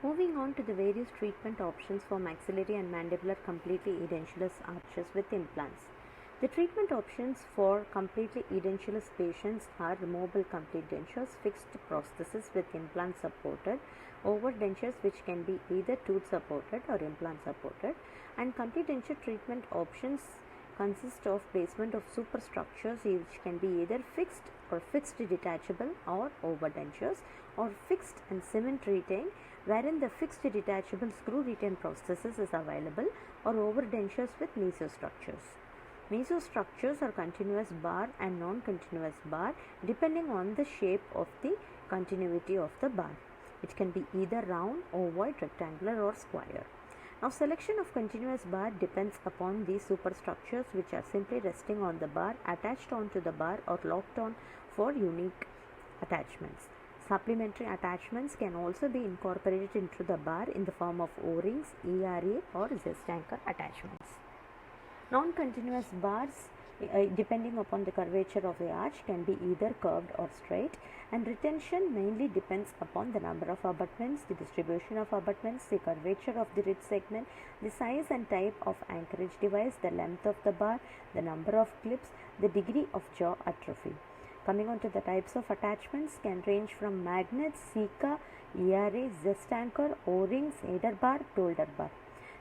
Moving on to the various treatment options for maxillary and mandibular completely edentulous arches with implants. The treatment options for completely edentulous patients are removable complete dentures, fixed prosthesis with implant supported, overdentures which can be either tooth supported or implant supported, and complete denture treatment options consist of placement of superstructures which can be either fixed or fixed detachable or overdentures, or fixed and cement retain, wherein the fixed detachable screw retain prosthesis is available, or overdentures with mesostructures. Mesostructures are continuous bar and non-continuous bar depending on the shape of the continuity of the bar. It can be either round, ovoid, rectangular or square. Now, selection of continuous bar depends upon these superstructures which are simply resting on the bar, attached onto the bar or locked on for unique attachments. Supplementary attachments can also be incorporated into the bar in the form of O-rings, ERA or zest anchor attachments. Non-continuous bars, depending upon the curvature of the arch, can be either curved or straight, and retention mainly depends upon the number of abutments, the distribution of abutments, the curvature of the ridge segment, the size and type of anchorage device, the length of the bar, the number of clips, the degree of jaw atrophy. Coming on to the types of attachments, can range from magnets, Sika, ERA, zest anchor, O-rings, aider bar, Tolder bar.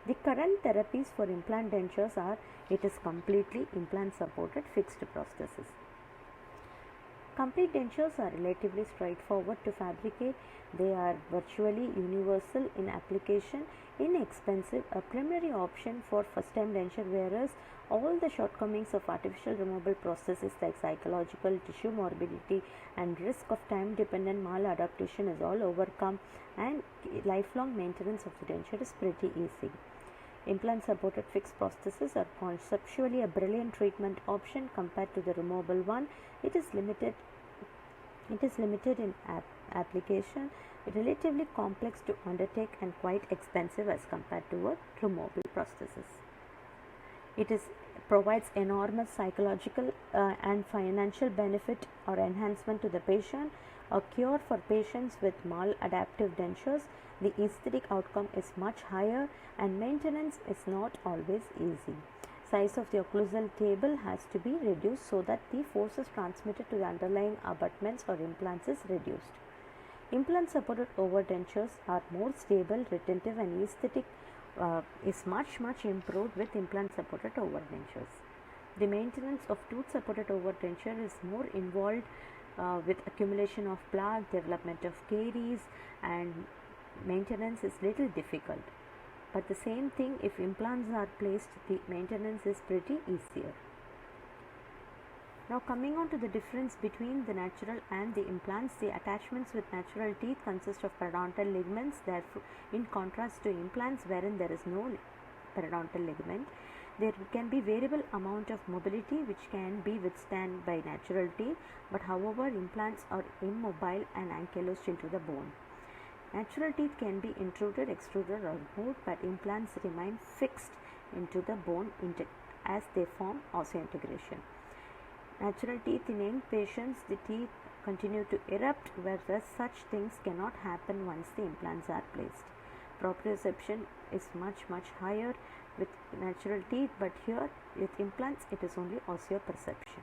The current therapies for implant dentures are, it is completely implant supported fixed prosthesis. Complete dentures are relatively straightforward to fabricate. They are virtually universal in application, inexpensive, a primary option for first time denture wearers. All the shortcomings of artificial removable prosthesis like psychological, tissue morbidity and risk of time dependent maladaptation is all overcome, and lifelong maintenance of the denture is pretty easy. Implant supported fixed prosthesis are conceptually a brilliant treatment option compared to the removable one. It is limited in application, relatively complex to undertake and quite expensive as compared to a removable prosthesis. It provides enormous psychological and financial benefit or enhancement to the patient, a cure for patients with maladaptive dentures. The aesthetic outcome is much higher and maintenance is not always easy. Size of the occlusal table has to be reduced so that the forces transmitted to the underlying abutments or implants is reduced. Implant supported overdentures are more stable, retentive and aesthetic is much improved with implant supported overdentures. The maintenance of tooth supported overdenture is more involved with accumulation of plaque, development of caries, and maintenance is little difficult. But the same thing, if implants are placed, the maintenance is pretty easier. Now coming on to the difference between the natural and the implants, the attachments with natural teeth consist of periodontal ligaments. Therefore, in contrast to implants wherein there is no periodontal ligament, there can be variable amount of mobility which can be withstand by natural teeth, but however implants are immobile and ankylosed into the bone. Natural teeth can be intruded, extruded or moved, but implants remain fixed into the bone as they form osseointegration. Natural teeth in young patients, the teeth continue to erupt, whereas such things cannot happen once the implants are placed. Proprioception is much higher with natural teeth, but here with implants it is only osseoperception.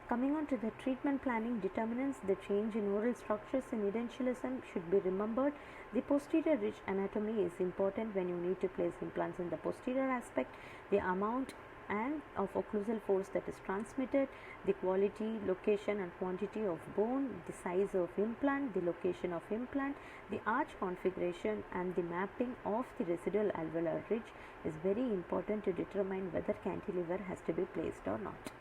Coming on to the treatment planning determinants, the change in oral structures in edentulism should be remembered. The posterior ridge anatomy is important when you need to place implants in the posterior aspect. The amount and of occlusal force that is transmitted, the quality, location and quantity of bone, the size of implant, the location of implant, the arch configuration and the mapping of the residual alveolar ridge is very important to determine whether cantilever has to be placed or not.